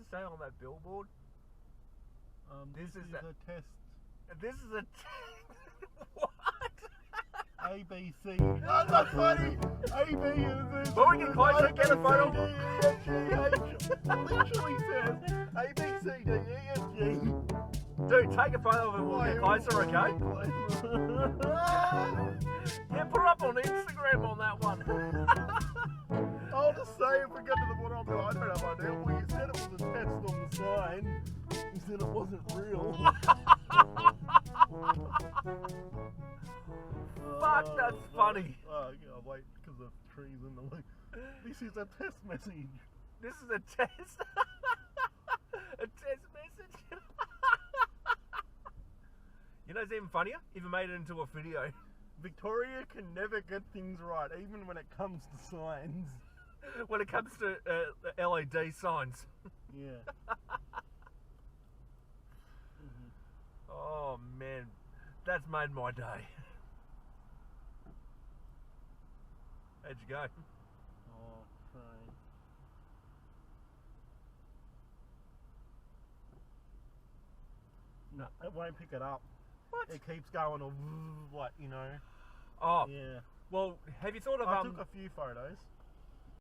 it say on that billboard? This is a test. This is a what? A, B, C. Oh, that's funny! A, B, and Z. But we can closer, get a photo. Literally says A, B, C, D, E, F, G. Dude, take a photo of it, we'll get closer, okay? Yeah, put it up on Instagram on that one. I'll just say if we get to the bottom, I don't have an idea. Well, you said it was a test on the sign. You said it wasn't real. Fuck, that's funny. Oh, yeah, wait, because of trees in the way. This is a test message. This is a test. A test message. You know what's even funnier? Even made it into a video. Victoria can never get things right, even when it comes to signs. When it comes to LED signs. Yeah. Oh man, that's made my day. How'd you go? Oh, train. No, it won't pick it up. What? It keeps going on, like, you know. Oh, Yeah. well, have you thought of I took a few photos.